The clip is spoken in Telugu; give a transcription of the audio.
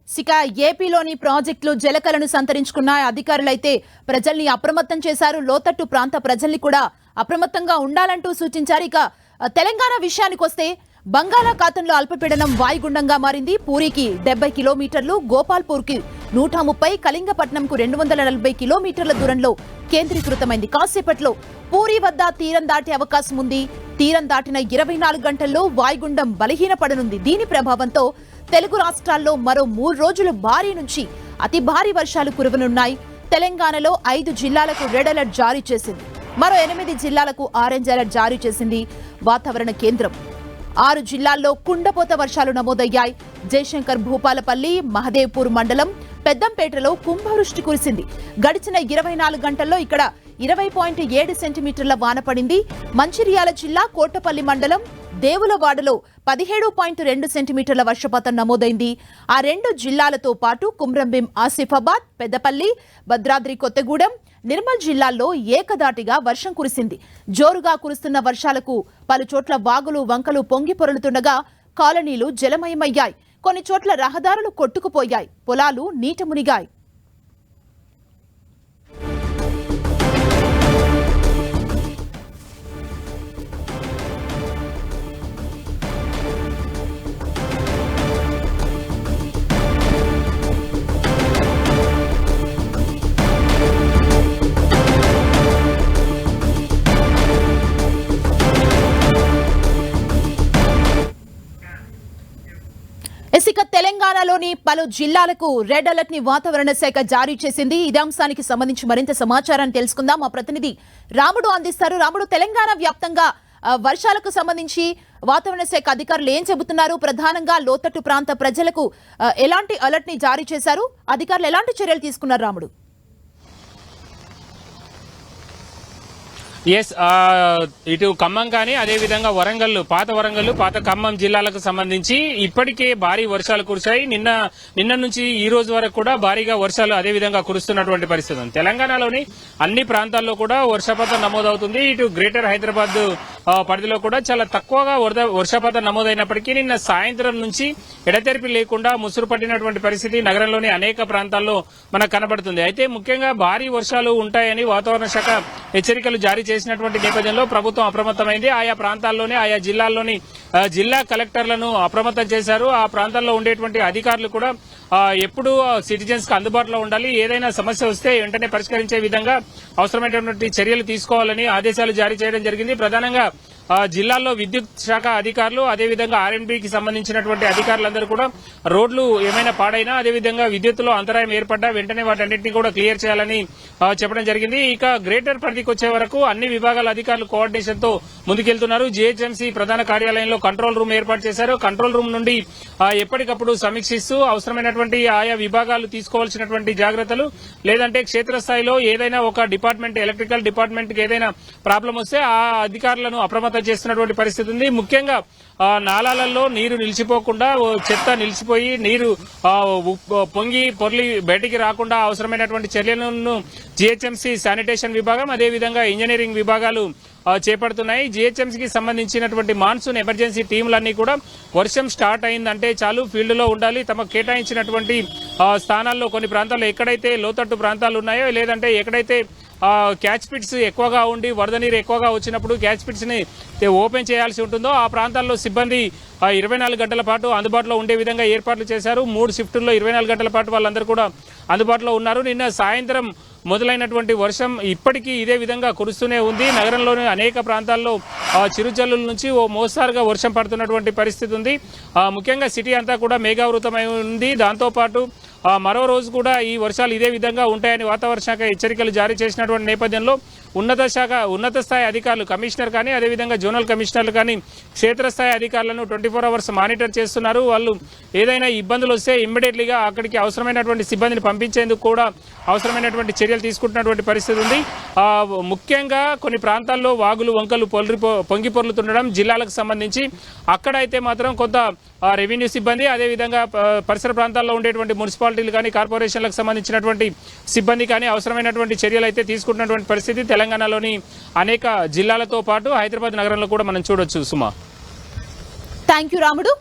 ఇక ఏపీలోని ప్రాజెక్టులు జలకలను సంతరించుకున్న అధికారులైతే ప్రజల్ని అప్రమత్తం చేశారు. లోతట్టు ప్రాంత ప్రజల్ని కూడా అప్రమత్తంగా ఉండాలంటూ సూచించారు. ఇక తెలంగాణ విషయానికొస్తే బంగాళాఖాతంలో అల్పపీడనం వాయుగుండంగా మారింది. పూరికి 70 కిలోమీటర్లు, గోపాల్పూర్కి 130, కళింగపట్నంకు 240 కిలోమీటర్ల దూరంలో కేంద్రీకృతమైంది. కాసేపట్లో పూరి వద్ద తీరం దాటే అవకాశం ఉంది. తీరం దాటిన 24 గంటల్లో వాయుగుండం బలహీనపడనుంది. దీని ప్రభావంతో తెలుగు రాష్ట్రాల్లో మరో 3 రోజులు భారీ నుంచి అతి భారీ వర్షాలు కురవనున్నాయి. తెలంగాణలో 5 జిల్లాలకు రెడ్ అలర్ట్ జారీ చేసింది. మరో 8 జిల్లాలకు ఆరెంజ్ అలర్ట్ జారీ చేసింది వాతావరణ కేంద్రం. 6 జిల్లాల్లో కుండపోత వర్షాలు నమోదయ్యాయి. జయశంకర్, భూపాలపల్లి, మహదేవ్పూర్ మండలం పెద్దంపేటలో కుంభవృష్టి కురిసింది. గడిచిన 24 గంటల్లో ఇక్కడ 20.7 సెంటీమీటర్ల వాన పడింది. మంచిర్యాల జిల్లా కోటపల్లి మండలం దేవులవాడలో 17.2 సెంటీమీటర్ల వర్షపాతం నమోదైంది. ఆ 2 జిల్లాలతో పాటు కుమ్రంభీం, ఆసిఫాబాద్, పెద్దపల్లి, భద్రాద్రి కొత్తగూడెం, నిర్మల్ జిల్లాల్లో ఏకదాటిగా వర్షం కురిసింది. జోరుగా కురుస్తున్న వర్షాలకు పలు చోట్ల వాగులు, వంకలు పొంగి పొరలుతుండగా కాలనీలు జలమయమయ్యాయి. కొన్ని చోట్ల రహదారులు కొట్టుకుపోయాయి. పొలాలు నీట మునిగాయి. ఇక తెలంగాణలోని పలు జిల్లాలకు రెడ్ అలర్ట్ ని వాతావరణ శాఖ జారీ చేసింది. ఇదే అంశానికి సంబంధించి మరింత సమాచారాన్ని తెలుసుకుందాం. మా ప్రతినిధి రాముడు అందిస్తారు. రాముడు, తెలంగాణ వ్యాప్తంగా వర్షాలకు సంబంధించి వాతావరణ శాఖ అధికారులు ఏం చెబుతున్నారు? ప్రధానంగా లోతట్టు ప్రాంత ప్రజలకు ఎలాంటి అలర్ట్ ని జారీ చేశారు? అధికారులు ఎలాంటి చర్యలు తీసుకున్నారు? రాముడు. ఇటు ఖమ్మం కానీ అదేవిధంగా వరంగల్, పాత ఖమ్మం జిల్లాలకు సంబంధించి ఇప్పటికే భారీ వర్షాలు కురిశాయి. నిన్న నుంచి ఈ రోజు వరకు కూడా భారీగా వర్షాలు అదేవిధంగా కురుస్తున్నటువంటి పరిస్థితి ఉంది. తెలంగాణలోని అన్ని ప్రాంతాల్లో కూడా వర్షపాతం నమోదవుతుంది. ఇటు గ్రేటర్ హైదరాబాద్ పరిధిలో కూడా చాలా తక్కువగా వర్షపాతం నమోదైనప్పటికీ నిన్న సాయంత్రం నుంచి ఎడతెరిపి లేకుండా ముసురు పట్టినటువంటి పరిస్థితి నగరంలోని అనేక ప్రాంతాల్లో మనకు కనబడుతుంది. అయితే ముఖ్యంగా భారీ వర్షాలు ఉంటాయని వాతావరణ శాఖ హెచ్చరికలు జారీ చేసినటువంటి నేపథ్యంలో ప్రభుత్వం అప్రమత్తమైంది. ఆయా ప్రాంతాల్లోనే, ఆయా జిల్లాల్లోని జిల్లా కలెక్టర్లను అప్రమత్తం చేశారు. ఆ ప్రాంతాల్లో ఉండేటువంటి అధికారులు కూడా ఎప్పుడు సిటిజన్స్ కు అందుబాటులో ఉండాలి, ఏదైనా సమస్య వస్తే వెంటనే పరిష్కరించే విధంగా అవసరమైనటువంటి చర్యలు తీసుకోవాలని ఆదేశాలు జారీ చేయడం జరిగింది. ప్రధానంగా జిల్లాల్లో విద్యుత్ శాఖ అధికారులు, అదేవిధంగా ఆర్ఎండ్బికి సంబంధించినటువంటి అధికారులందరూ కూడా రోడ్లు ఏమైనా పాడైనా, అదేవిధంగా విద్యుత్తులో అంతరాయం ఏర్పడ్డా వెంటనే వాటన్నింటినీ కూడా క్లియర్ చేయాలని చెప్పడం జరిగింది. ఇక గ్రేటర్ పరిధికి వచ్చే వరకు అన్ని విభాగాల అధికారులు కోఆర్డినేషన్ తో ముందుకెళ్తున్నారు. జీహెచ్ఎంసీ ప్రధాన కార్యాలయంలో కంట్రోల్ రూమ్ ఏర్పాటు చేశారు. కంట్రోల్ రూమ్ నుండి ఎప్పటికప్పుడు సమీక్షిస్తూ అవసరమైనటువంటి ఆయా విభాగాలు తీసుకోవాల్సినటువంటి జాగ్రత్తలు, లేదంటే క్షేత్రస్థాయిలో ఏదైనా ఒక డిపార్ట్మెంట్, ఎలక్ట్రికల్ డిపార్ట్మెంట్ కి ఏదైనా ప్రాబ్లం వస్తే ఆ అధికారులను అప్రమత్తం చేస్తున్నటువంటి పరిస్థితి ఉంది. ముఖ్యంగా నాలాలలో నీరు నిలిచిపోకుండా, చెత్త నిలిచిపోయి నీరు పొంగి పొర్లి బయటికి రాకుండా అవసరమైనటువంటి చర్యలను జీహెచ్ఎంసీ శానిటేషన్ విభాగం, అదేవిధంగా ఇంజనీరింగ్ విభాగాలు చేపడుతున్నాయి. జీహెచ్ఎంసీకి సంబంధించినటువంటి మాన్సూన్ ఎమర్జెన్సీ టీంలన్నీ కూడా వర్షం స్టార్ట్ అయిందంటే చాలు ఫీల్డ్ లో ఉండాలి. తమకు కేటాయించినటువంటి స్థానాల్లో కొన్ని ప్రాంతాల్లో ఎక్కడైతే లోతట్టు ప్రాంతాలు ఉన్నాయో, లేదంటే ఎక్కడైతే క్యాచ్ పిట్స్ ఎక్కువగా ఉండి వరద నీరు ఎక్కువగా వచ్చినప్పుడు క్యాచ్ పిట్స్ ని ఓపెన్ చేయాల్సి ఉంటుందో ఆ ప్రాంతాల్లో సిబ్బంది 24 గంటల పాటు అందుబాటులో ఉండే విధంగా ఏర్పాట్లు చేశారు. 3 షిఫ్టుల్లో 24 గంటల పాటు వాళ్ళందరూ కూడా అందుబాటులో ఉన్నారు. నిన్న సాయంత్రం మొదలైనటువంటి వర్షం ఇప్పటికీ ఇదే విధంగా కురుస్తూనే ఉంది. నగరంలోని అనేక ప్రాంతాల్లో చిరుజల్లుల నుంచి ఓ మోస్తారుగా వర్షం పడుతున్నటువంటి పరిస్థితి ఉంది. ముఖ్యంగా సిటీ అంతా కూడా మేఘావృతమై ఉంది. దాంతోపాటు మరో రోజు కూడా ఈ వర్షాలు ఇదే విధంగా ఉంటాయని వాతావరణ శాఖ హెచ్చరికలు జారీ చేసినటువంటి నేపథ్యంలో ఉన్నత స్థాయి అధికారులు, కమిషనర్ కానీ, అదేవిధంగా జోనల్ కమిషనర్లు కానీ క్షేత్రస్థాయి అధికారులను 24 అవర్స్ మానిటర్ చేస్తున్నారు. వాళ్ళు ఏదైనా ఇబ్బందులు వస్తే ఇమ్మీడియట్లీగా అక్కడికి అవసరమైనటువంటి సిబ్బందిని పంపించేందుకు కూడా అవసరమైనటువంటి చర్యలు తీసుకుంటున్నటువంటి పరిస్థితి ఉంది. ముఖ్యంగా కొన్ని ప్రాంతాల్లో వాగులు, వంకలు పొంగి పొర్లుతుండడం జిల్లాలకు సంబంధించి, అక్కడైతే మాత్రం కొంత రెవెన్యూ సిబ్బంది, అదేవిధంగా పరిసర ప్రాంతాల్లో ఉండేటువంటి మున్సిపాలిటీలు కానీ, కార్పొరేషన్లకు సంబంధించినటువంటి సిబ్బంది కానీ అవసరమైనటువంటి చర్యలు అయితే తీసుకుంటున్నటువంటి పరిస్థితి తెలంగాణలోని అనేక జిల్లాలతో పాటు హైదరాబాద్ నగరంలో కూడా మనం చూడొచ్చు. సుమా, థ్యాంక్ యూ రాముడు.